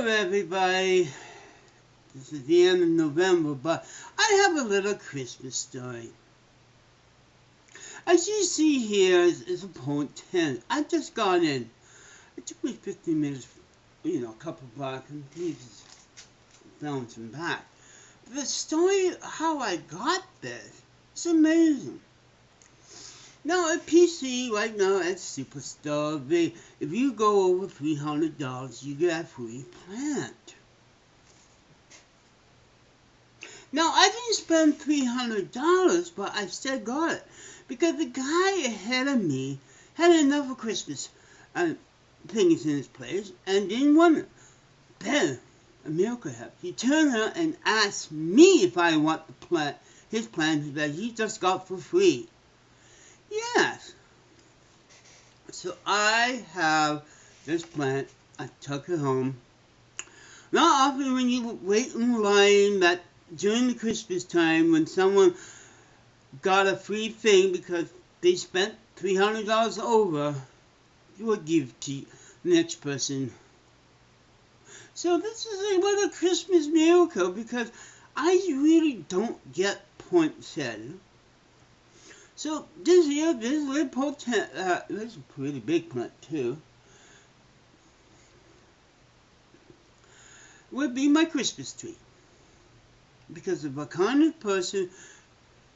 Hello everybody, this is the end of November, but I have a little Christmas story. As you see here is a point 10. I just got in. It took me 15 minutes, a couple of blocks, and Jesus, bouncing back. The story, how I got this, it's amazing. Now at PC right now at Superstore, if you go over $300, you get a free plant. Now I didn't spend $300, but I still got it because the guy ahead of me had enough Christmas things in his place and didn't want it. Then a miracle happened. He turned around and asked me if I want the plant, his plant that he just got for free. Yes. So I have this plant. I took it home. Not often when you wait in line that during the Christmas time when someone got a free thing because they spent $300 over, you would give to the next person. So this is a little Christmas miracle because I really don't get poinsettia. So this little potent, this is a pretty big plant too, would be my Christmas tree. Because of a kind of person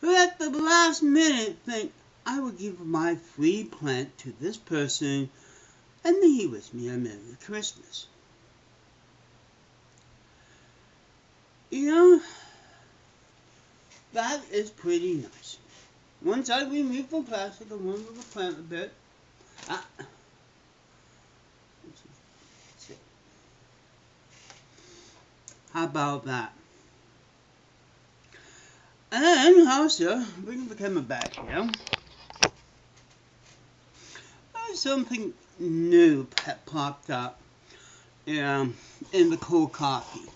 who at the last minute think I would give my free plant to this person and then he wished me a Merry Christmas. That is pretty nice. Once I remove the plastic and remove the plant a bit, how about that? And also, bring the camera back here. There's something new that popped up in the cold coffee.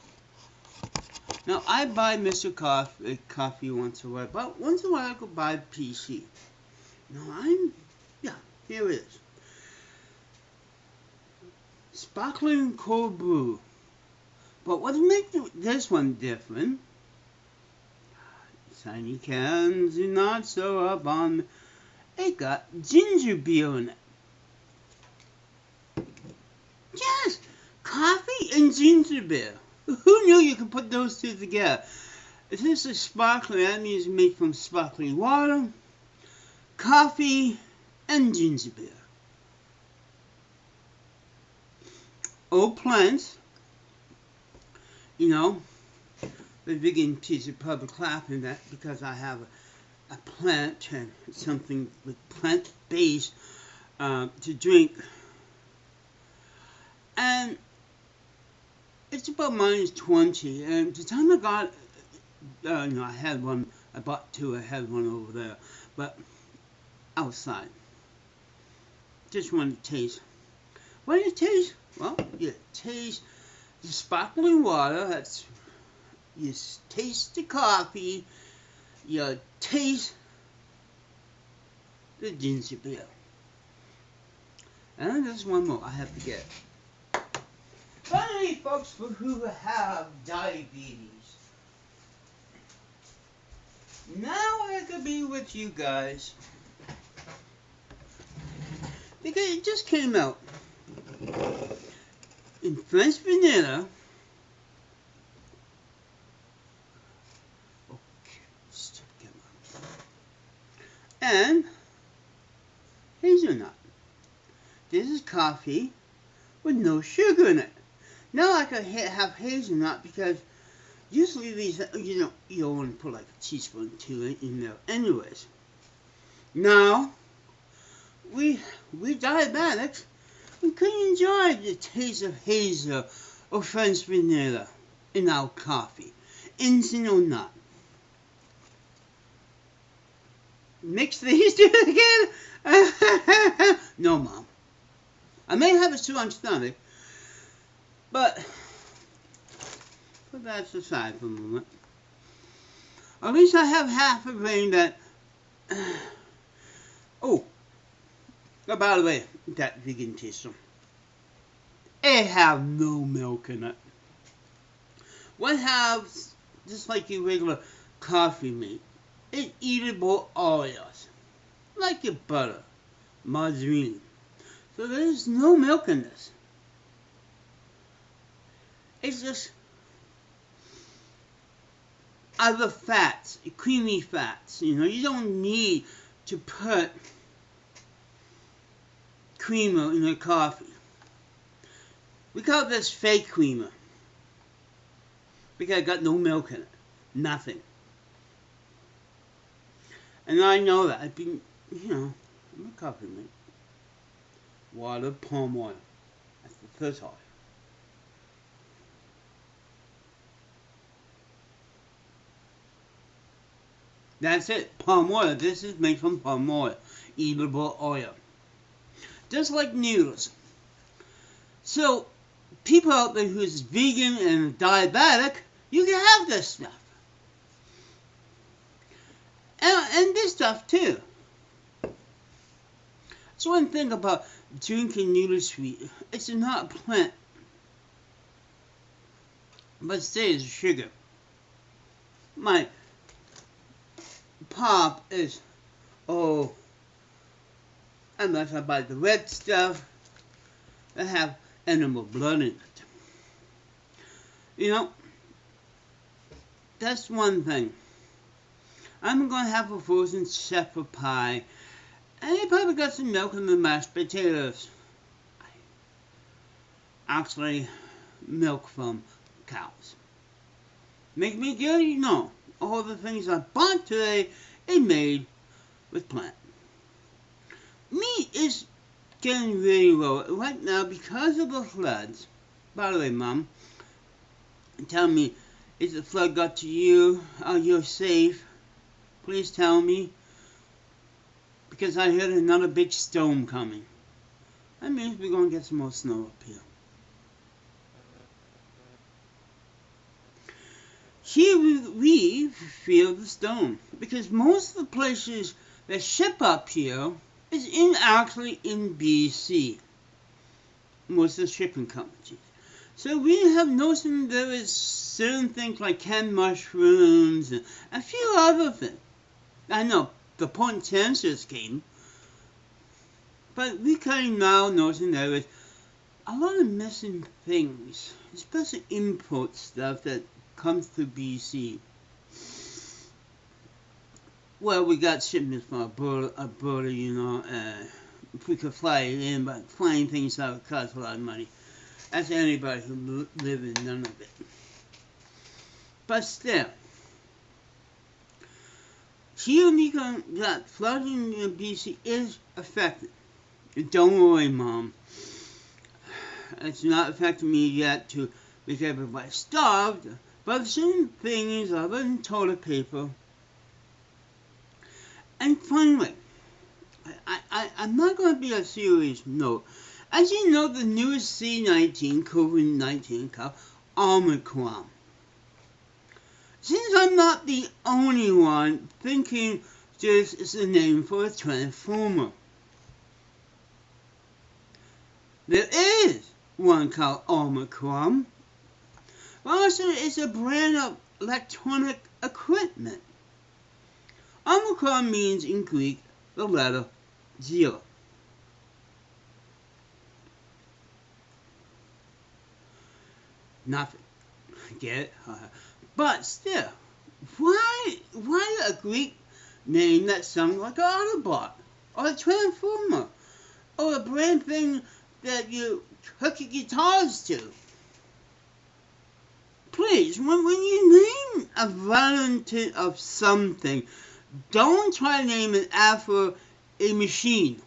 Now, I buy Mr. Coffee once in a while, but once in a while I go buy PC. Now, here it is. Sparkling cold brew. But what makes this one different? Tiny cans do not sew up on. It got ginger beer in it. Yes, coffee and ginger beer. Who knew you could put those two together? If this is sparkling, that means it's made from sparkling water, coffee, and ginger beer. Old plants, the vegan piece of public clapping that because I have a plant and something with plant-based to drink. And it's about -20, and the time I got, I had one, I bought two, I had one over there, but outside. Just wanted to taste. What do you taste? Well, you taste the sparkling water, you taste the coffee, you taste the ginger beer. And there's one more I have to get. Finally, folks, for who have diabetes. Now I could be with you guys. Because it just came out. In French vanilla. And hazelnut. This is coffee with no sugar in it. Now I could have hazelnut because usually these, you don't want to put like a teaspoon or two in there anyways. Now, we diabetics, we couldn't enjoy the taste of hazel or French vanilla in our coffee, instant or not. Mix these two again? No, Mom. I may have a strong stomach, but put that aside for a moment. At least I have half a brain that... Oh, by the way, that vegan taster. they have no milk in it. What has, just like your regular coffee meat, is eatable oils, like your butter, margarine. So there's no milk in this. It's just other fats, creamy fats. You know, you don't need to put creamer in your coffee. We call this fake creamer because it got no milk in it, nothing. And I know that. I've been, I'm a coffee mate. Water, palm oil. That's the first oil. That's it, palm oil. This is made from palm oil, eatable oil. Just like noodles. So, people out there who's vegan and diabetic, you can have this stuff. And this stuff too. That's one thing about drinking noodle sweet. It's not a plant. But it stays sugar. My pop is, unless I buy the red stuff that have animal blood in it. You know, that's one thing. I'm going to have a frozen shepherd pie, and you probably got some milk in the mashed potatoes. Actually, milk from cows. Make me guilty? No. All the things I bought today are made with plant. Meat is getting really low right now because of the floods. By the way, Mom, tell me, is the flood got to you? Are you safe? Please tell me. Because I heard another big storm coming. That means we're going to get some more snow up here. Here we feel the storm. Because most of the places that ship up here is actually in BC. Most of the shipping companies. So we have noticed there is certain things like canned mushrooms and a few other things. I know the point sensors came, but we kind of now noticing there is a lot of missing things, especially import stuff that comes to BC. Well, we got shipments from a border, if we could fly it in, but flying things out costs a lot of money. That's anybody who live in none of it. But still, here that flooding in BC is affected. Don't worry, Mom. It's not affecting me yet to make everybody starved, but certain things other than toilet paper. And finally, I'm not going to be a serious note. As you know, the newest C19, COVID-19 called Omicron. Since I'm not the only one thinking this is the name for a transformer, there is one called Omicron. Also, it's a brand of electronic equipment. Omicron means in Greek the letter 0. Nothing. Get it? But still, why a Greek name that sounds like an Autobot or a Transformer or a brand thing that you hook your guitars to? Please, when you name a variant of something, don't try to name it after a machine.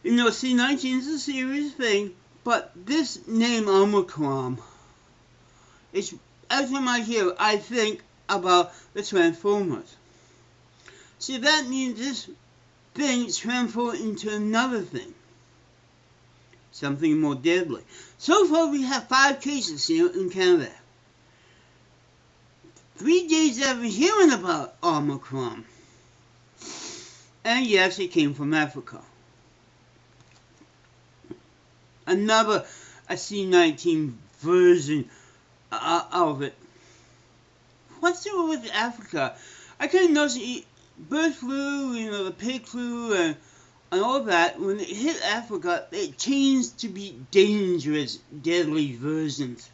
You know, C19 is a serious thing, but this name Omicron, it's, every time I hear it, I think about the Transformers. See, that means this thing transforms into another thing. Something more deadly. So far, we have 5 cases here in Canada. 3 days I've been hearing about Omicron. And yes, it came from Africa. another a C19 version of it. What's the with Africa? I couldn't notice bird flu, the pig flu, and all that. When it hit Africa, it changed to be dangerous, deadly versions.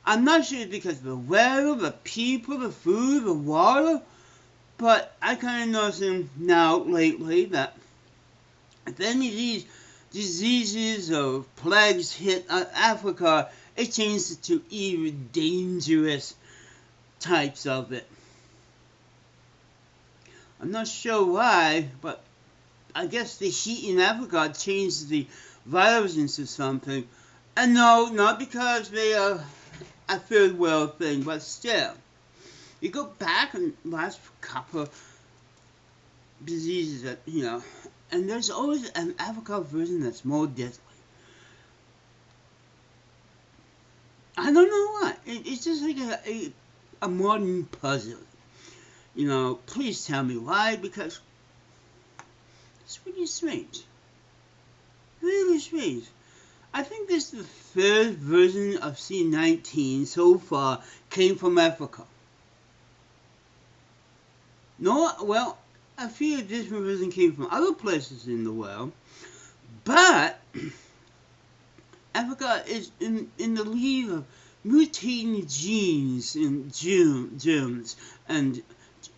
I'm not sure it's because of the weather, the people, the food, the water, but I kind of noticing now lately that if any of these diseases or plagues hit Africa, it changes to even dangerous types of it. I'm not sure why, but I guess the heat in Africa changed the virus into something. And no, not because they are a third world thing, but still. You go back and last couple diseases that, and there's always an Africa version that's more deadly. I don't know why. It's just like a modern puzzle. Please tell me why, because it's really strange. Really strange. I think this is the third version of C19 so far came from Africa. No, well, a few different versions came from other places in the world, but Africa is in the lead of mutating genes and germs and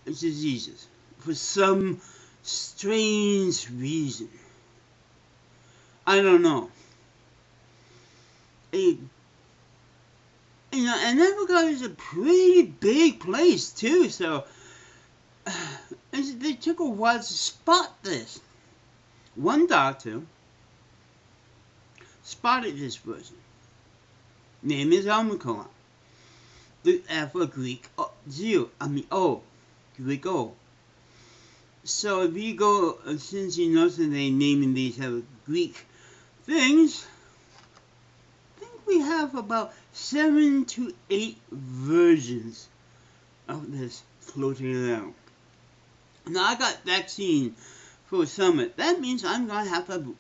diseases for some strange reason. I don't know. And Africa is a pretty big place too, so they took a while to spot this. One doctor spotted this version. Name is Omicron. The Alpha Greek O. Greek O. So if you go, since you notice that they naming these Greek things, I think we have about 7 to 8 versions of this floating around. Now I got vaccine for summer. That means I'm gonna have to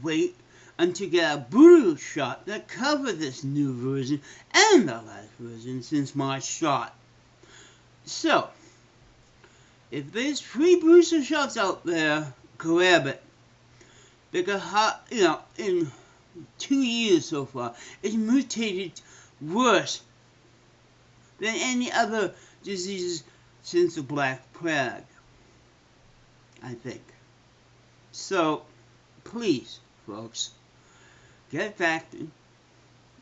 wait until get a booster shot that cover this new version and the last version since my shot. So, if there's free booster shots out there, grab it. Because, in 2 years so far, it's mutated worse than any other diseases since the Black Plague, I think. So, please, folks, get vaccinated.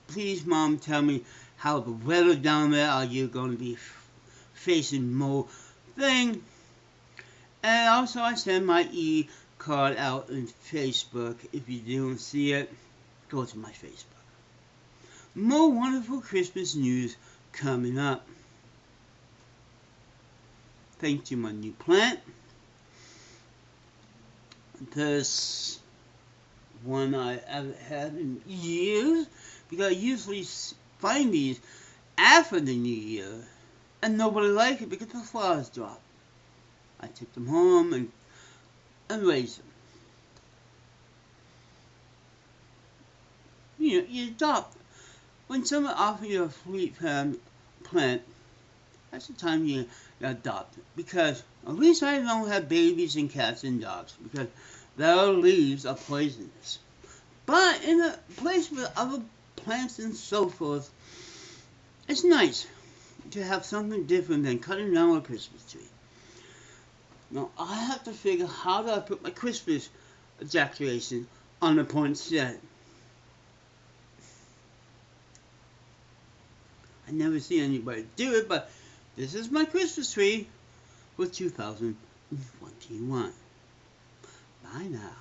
Please, Mom, tell me how the weather down there, are you going to be facing more thing? And also, I send my e-card out on Facebook. If you don't see it, go to my Facebook. More wonderful Christmas news coming up. Thanks to my new plant. This one I haven't had in years, because I usually find these after the New Year, and nobody liked it because the flowers dropped. I took them home and raised them. You adopt. When someone offers you a fruit plant, that's the time you adopt it. Because at least I don't have babies and cats and dogs, because their leaves are poisonous. But in a place with other plants and so forth, it's nice to have something different than cutting down a Christmas tree. Now, I have to figure how do I put my Christmas decoration on the poinsettia. I never see anybody do it, but this is my Christmas tree for 2021. Bye now.